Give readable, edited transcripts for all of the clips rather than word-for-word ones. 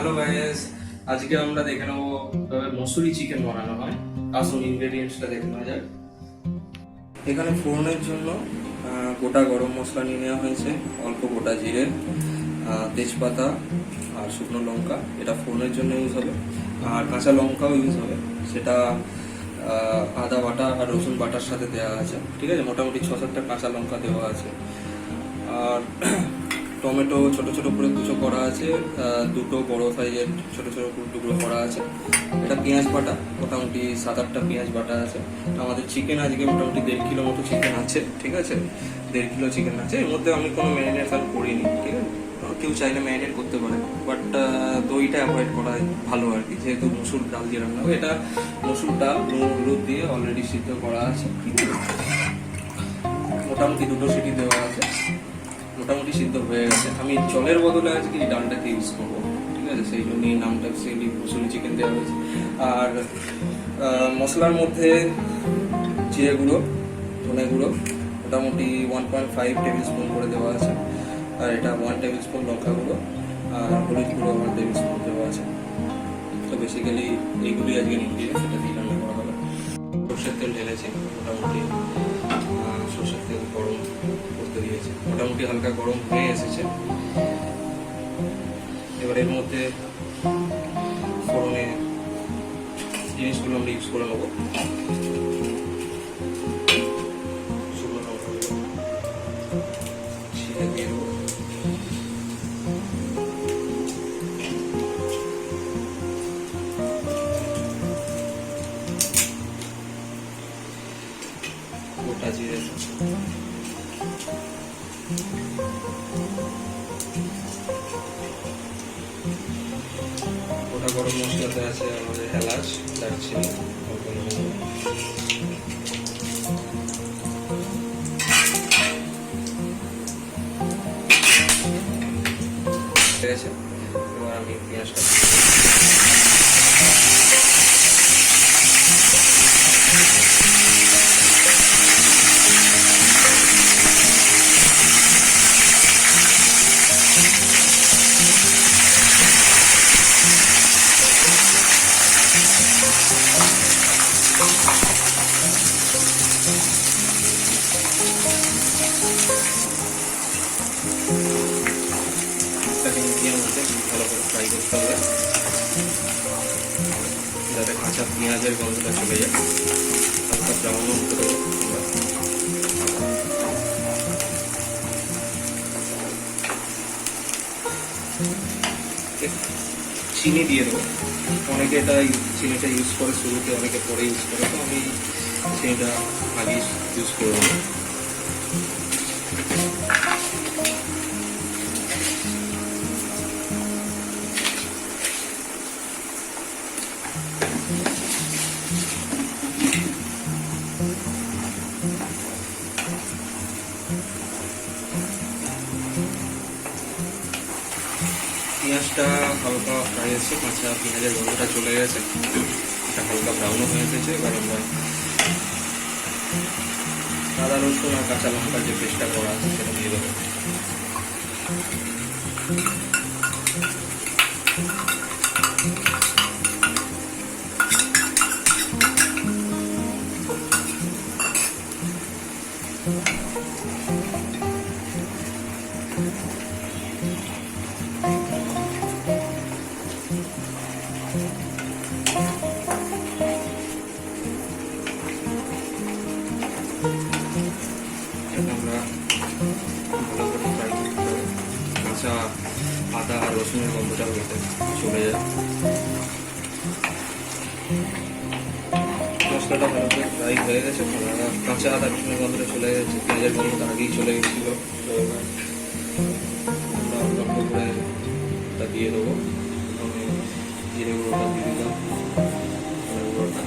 Hello guys, আজকে আমরা দেখে নেবো কিভাবে মসুরি চিকেন বানানো হয়। আসুন ইনগ্রেডিয়েন্টসটা দেখে নেওয়া যাক। এখানে ফোড়নের জন্য গোটা গরম মশলা নিয়ে নেওয়া হয়েছে, অল্প গোটা জিরে, তেজপাতা আর শুকনো লঙ্কা। এটা ফোড়নের জন্য ইউজ হবে। আর কাঁচা লঙ্কাও ইউজ হবে, সেটা আদা বাটা আর রসুন বাটার সাথে দেওয়া আছে। ঠিক আছে, মোটামুটি 6-7টা কাঁচা লঙ্কা দেওয়া আছে। আর টমেটো ছোট ছোট করে কুচো করা আছে, দুটো বড় সাইজের ছোট ছোট টুকরো করা আছে। এটা পেঁয়াজ বাটা, মোটামুটি 7-8টা পেঁয়াজ বাটা আছে। আমাদের চিকেন আজকে মোটামুটি 1.5 কিলো মতো চিকেন আছে। ঠিক আছে, 1.5 কিলো চিকেন আছে। এর মধ্যে আমি কোনো ম্যারিনেশন করিনি। ঠিক আছে, কেউ চাইলে ম্যারিনেট করতে পারে, বাট দইটা অ্যাভয়েড করা ভালো আর কি, যেহেতু মসুর ডাল দিয়ে রান্না হবে। এটা মসুর ডাল নুন হলুদ দিয়ে অলরেডি সিদ্ধ করা আছে। ঠিক আছে, মোটামুটি 2টো সিটি দেওয়া আছে, মোটামুটি সিদ্ধ হয়ে গেছে। আমি জলের বদলে আজকে এই ডালটাকে ইউজ করবো। ঠিক আছে, সেই জন্য এই নামটা সেই মসুরি চিকেন দেওয়া হয়েছে। আর মশলার মধ্যে জিরে গুঁড়ো, ধনে গুঁড়ো মোটামুটি 1.5 টেবিল স্পুন করে দেওয়া আছে। আর এটা 1 টেবিল স্পুন লঙ্কা গুঁড়ো, আর হলুদ গুঁড়ো 1 টেবিল স্পুন দেওয়া আছে। তো বেসিক্যালি এইগুলি আজকে ইনগ্রিডিয়েন্ট, সেটা দিয়ে রান্না করা হবে। সর্ষের তেল ঢেলেছি, মোটামুটি সর্ষের তেল গরম করতে দিয়েছে, মোটামুটি হালকা গরম হয়ে এসেছে। এবার এর মধ্যে ফোড়নে জিনিসগুলো আমরা ইউজ করে নেবো। শুকনো লঙ্কাগুলো ছিঁড়ে দিয়ে দেবো। গোটা জিরে, গোটা গরম মশলাতে আছে আমাদের এলাচ, দারচিনি, ঠিক আছে। এবার আমি পেঁয়াজটা দিয়ে মধ্যে ভালো করে ফ্রাই করতে হবে, যাতে কাঁচা পেঁয়াজের গন্ধটা চলে যায়। হালকা ব্রাউনও হতে দেবো। চিনি দিয়ে দেবো। অনেকে চিনিটা ইউজ করে শুরুতে, অনেকে পরে ইউজ করে, তো আমি চিনিটা আগে ইউজ করবো। পেঁয়াজটা হালকা ফ্রাই হয়েছে, কাঁচা পেঁয়াজের গন্ধটা চলে গেছে, এটা হালকা ব্রাউনও হয়ে এসেছে। এবার আমরা আদা রসুন আর কাঁচা লঙ্কার যে পেস্টটা করা আছে সেটা দিয়ে দেবো। আমরা ভালো করে ফ্রাই করতে হবে, কাঁচা আদা আর রসুনের গন্ধটা হতে চলে যায়। মশলাটা ভালো করে ফ্রাই হয়ে গেছে, কাঁচা আদা রসুনের গন্ধটা চলে গেছে, পেঁয়াজের গন্ধটা আগেই চলে গেছিল। তো এবার আমরা অল্প করে ওটা দিয়ে দেবো। প্রথমে জিরে গুঁড়োটা দিয়ে দিলাম, ধনে গুঁড়োটা,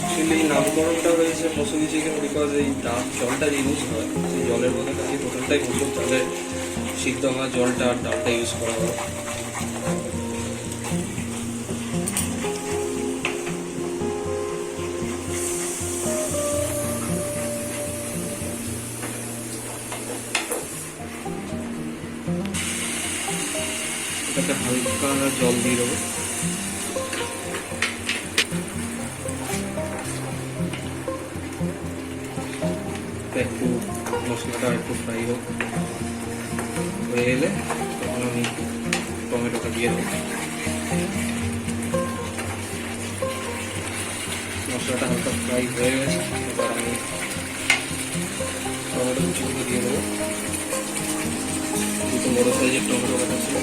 অ্যাকচুয়ালি নামকরণটা হয়েছে মসুরি চিকেন বিকজ এই জলটা যে ইউজ হয়, সেই জলের মধ্যে কাছে প্রথমটাই মসুর চালের সিদ্ধ হওয়া জলটা আর ডালটা ইউজ করা হবে। এটাতে হালকা জল দিয়ে দেবো। একটু মশলাটা একটু ফ্রাই হোক, হয়ে এলে তখন আমি টমেটোটা দিয়ে দেবো। মশলাটা হালকা ফ্রাই হয়ে গেছে, এবার আমি টমেটো কুচিগুলো দিয়ে দেবো। দুটো বড়ো সাইজের টমেটো কাটা ছিল,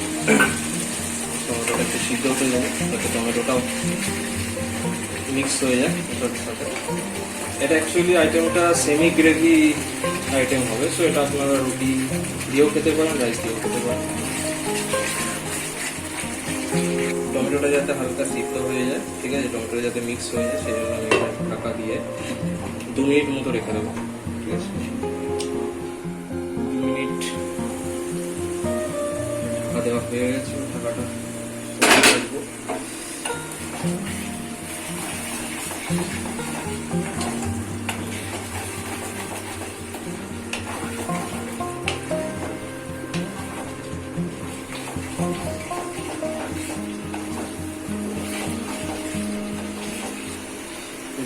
টমেটোটা একটু সিদ্ধ হতে যাবে যাতে টমেটোটাও মিক্স হয়ে যায় ওটার সাথে। এটা অ্যাকচুয়ালি আইটেমটা সেমি গ্রেভি আইটেম হবে, সো এটা আপনারা রুটি দিয়েও খেতে পারেন, রাইস দিয়েও খেতে পারেন। টমেটোটা যাতে হালকা সিদ্ধ হয়ে যায়, ঠিক আছে, টমেটোটা যাতে মিক্স হয়ে যায়, সেই জন্য আমি ঢাকা দিয়ে 2 মিনিট মতো রেখে দেবো। ঠিক আছে, 2 মিনিট ঢাকা দেওয়া হয়ে গেছে। ঢাকাটা রাখবো।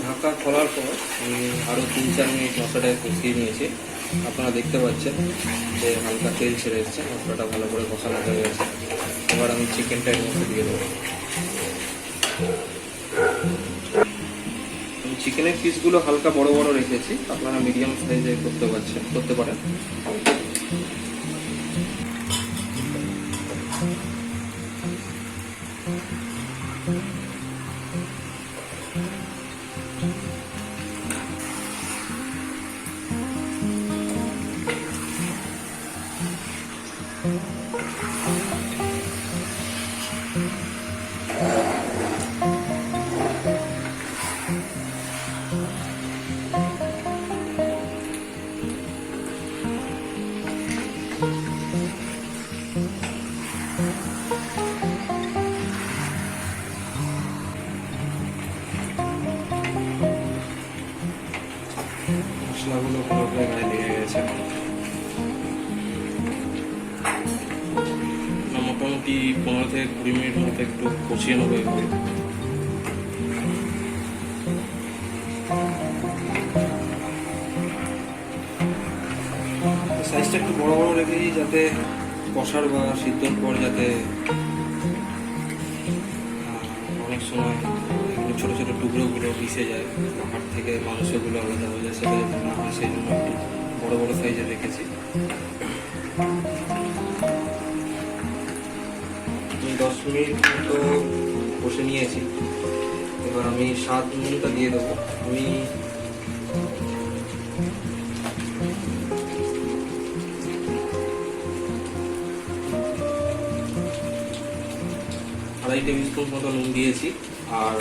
ঢাকা খোলার পর আমি আরও 3-4 মিনিট মশলাটাকে কষিয়ে নিয়েছি। আপনারা দেখতে পাচ্ছেন যে হালকা তেল ছেড়ে এসছে, মশলাটা ভালো করে কষানো হয়ে গেছে। এবার আমি চিকেনটা এর মধ্যে দিয়ে দেবো। আমি চিকেনের পিসগুলো হালকা বড় বড় রেখেছি, আপনারা মিডিয়াম সাইজে করতে পারেন। মশলাগুলো ভালো করে গায়ে লেগে গেছে। মোটামুটি 15 থেকে 20 মিনিট মতো একটু কষিয়ে নেবো এভাবে। সাইজটা একটু বড় বড় রেখেছি যাতে কষার বা সিদ্ধর পর যাতে অনেক সময় ছোট ছোট টুকরোগুলো মিশে যায়, হাড় থেকে মাংসগুলো আলাদা হয়ে যায়, সেটা যাতে না হয় সেই জন্য একটু বড় বড় সাইজে রেখেছি। 10 মিনিট মতো কষে নিয়েছি। এবার আমি স্বাদ নুনটা দিয়ে দেবো। আমি আড়াই টেবিল স্পুন মতো নুন দিয়েছি, আর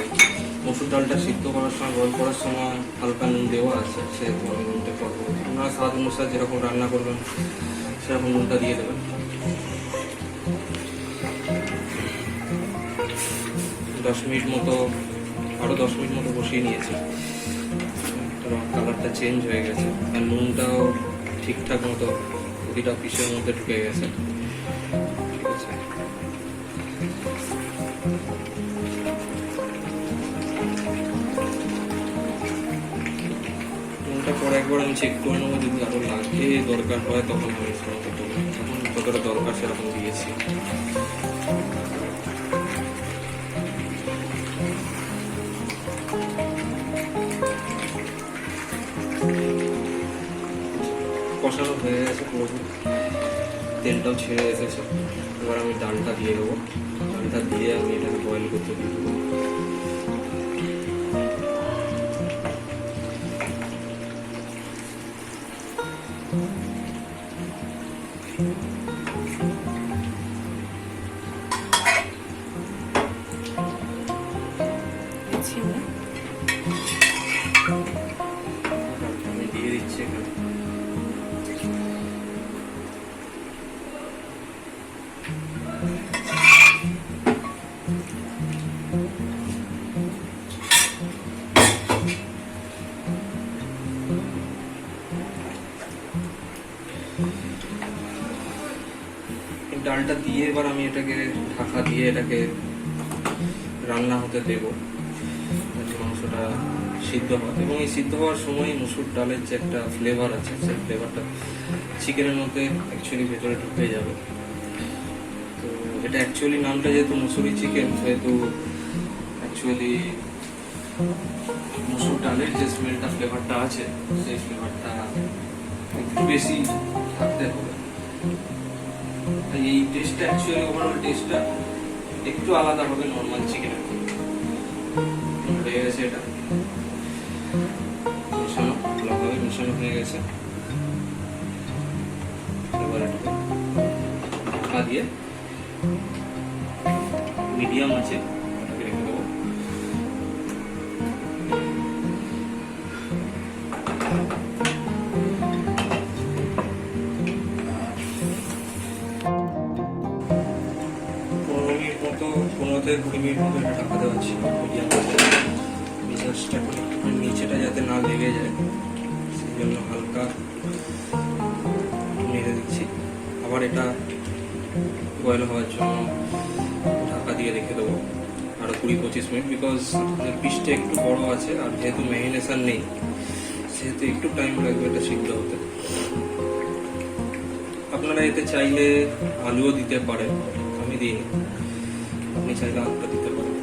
মসুর ডালটা সিদ্ধ করার সময় বয়েল করার সময় হালকা নুন দেওয়া আছে, সেরকম আমি নুনটা করবো। আপনারা স্বাদ অনুসারে যেরকম রান্না করবেন সেরকম নুনটা দিয়ে দেবেন। 10 মিনিট মতো, আরও 10 মিনিট মতো বসিয়ে নিয়েছি। কালারটা চেঞ্জ হয়ে গেছে আর নুনটাও ঠিকঠাক মতো প্রতিটা পিসের মধ্যে ঢুকে গেছে। ঠিক আছে, নুনটা পরে একবার আমি চেক করে নেবো, যদি আরও লাগে দরকার হয় তখন আমি যতটা দরকার সেরকম দিয়েছি। কষানো হয়ে গেছে, পুরোপুরি তেলটাও ছেড়ে এসেছে। এবার আমি ডালটা দিয়ে দেবো। ডালটা দিয়ে আমি এটাকে বয়েল করতে দিয়ে দেবো। আমি দিয়ে দিচ্ছি এখানে। এই ডালটা দিয়ে এবার আমি এটাকে ঢাকা দিয়ে এটাকে রান্না হতে দেবো, যাতে মাংসটা সিদ্ধ হয়। এবং এই সিদ্ধ হওয়ার সময় মুসুর ডালের যে একটা ফ্লেভার আছে, সেই ফ্লেভারটা চিকেনের মধ্যে অ্যাকচুয়ালি ভেতরে ঢুকে যাবে। তো এটা অ্যাকচুয়ালি নামটা যেহেতু মুসুরি চিকেন, সেহেতু অ্যাকচুয়ালি মুসুর ডালের যে স্মেলটা ফ্লেভারটা আছে, সেই ফ্লেভারটা একটু বেশি থাকতে হবে। এই টেস্টটা অ্যাকচুয়ালি ওভারঅল টেস্টটা একটু আলাদা হবে নর্মাল চিকেনের থেকে। হয়ে গেছে এটা মিশানো, ভালোভাবে মিশানো হয়ে গেছে। এবার এটাকে ঢাকা দিয়ে মিডিয়াম আছে এটাকে রেখে দেবো। পনেরো থেকে 20 মিনিট মতো এটা ঢাকা দেওয়া ছিল মিডিয়াম আছে। মিজাজটা নিচেটা যাতে না লেগে যায় সেই জন্য হালকা নেড়ে দিচ্ছি। আবার এটা বয়েল হওয়ার জন্য ঢাকা দিয়ে রেখে দেবো আরও 20-25 মিনিট, বিকজ পিসটা একটু বড় আছে আর যেহেতু ম্যারিনেশন নেই সেহেতু একটু টাইম লাগবে এটা সিদ্ধ হতে। আপনারা এতে চাইলে আলুও দিতে পারেন, আমি দিইনি, আপনি চাইলে আলুটা দিতে পারেন।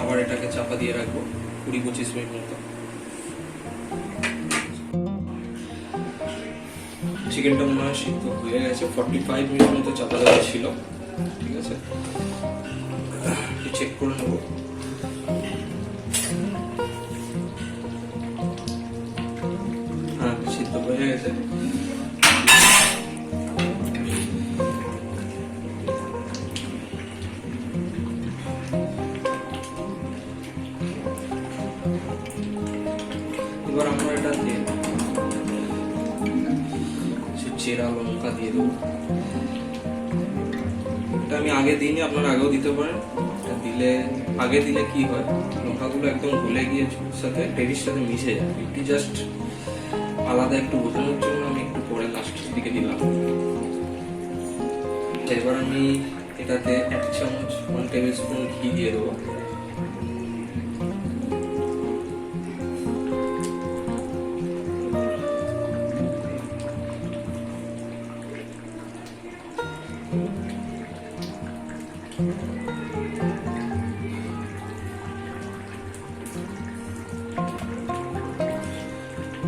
আবার এটাকে চাপা দিয়ে রাখবো 20-25 মিনিট মতো। চিকেনটা মনে হয় সিদ্ধ হয়ে গেছে, 45 মিনিট মতো চাপা দেওয়া ছিল। ঠিক আছে, চেক করে নেবো। হ্যাঁ, সিদ্ধ হয়ে গেছে। এবার আমরা এটাতে চেরা লঙ্কা দিয়ে দেবো। এটা আমি আগে দিইনি, আপনারা আগেও দিতে পারেন। আগে দিলে কি হয়, লঙ্কাগুলো একদম গলে গিয়ে সাথে গ্রেভির সাথে মিশে যায়। এটি জাস্ট আলাদা একটু বোঝানোর জন্য আমি একটু পরে লাস্টের দিকে দিলাম। এবার আমি এটাতে 1 চামচ 1 টেবিল স্পুন ঘি দিয়ে দেবো।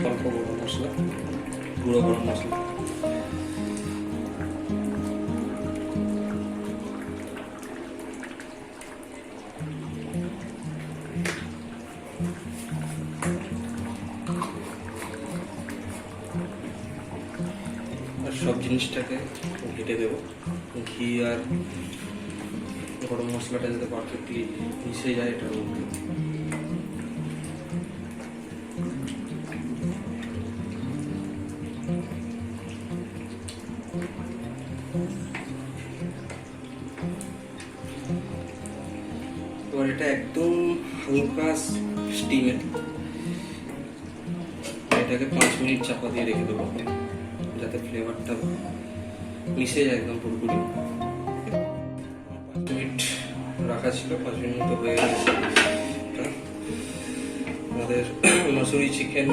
অল্প গরম মশলা, গুঁড়ো গরম মশলা। আর সব জিনিসটাকে ঘেটে দেবো। ঘি আর গরম মশলাটা যাতে পারফেক্টলি মিশে যায় এটার মধ্যে। এবার এটা একদম হালকা স্টিমে এটাকে 5 মিনিট চাপা দিয়ে রেখে দেবো, যাতে ফ্লেভারটা মিশে যায় একদম পুরোপুরি। 5 মিনিট রাখা ছিল, 5 মিনিট মতো হয়ে গেছে। আমাদের মসুরি চিকেন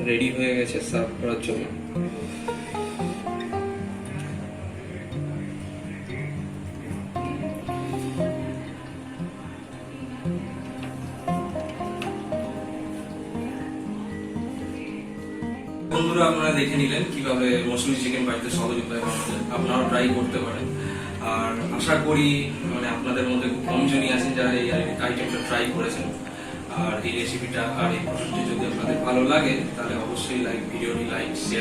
রেডি হয়ে গেছে সার্ভ করার জন্য। বন্ধুরা, আপনারা দেখে নিলেন কিভাবে মসুরি চিকেন বাড়িতে সহজ উপায়ে বানানো যায়। আপনারাও ট্রাই করতে পারেন। আর আশা করি আপনাদের মধ্যে খুব কমজনই আছেন যারা এই আইটেমটা ট্রাই করেছেন। আর এই রেসিপিটা আর এই প্রসেসটি যদি আপনাদের ভালো লাগে তাহলে অবশ্যই ভিডিওটি লাইক শেয়ার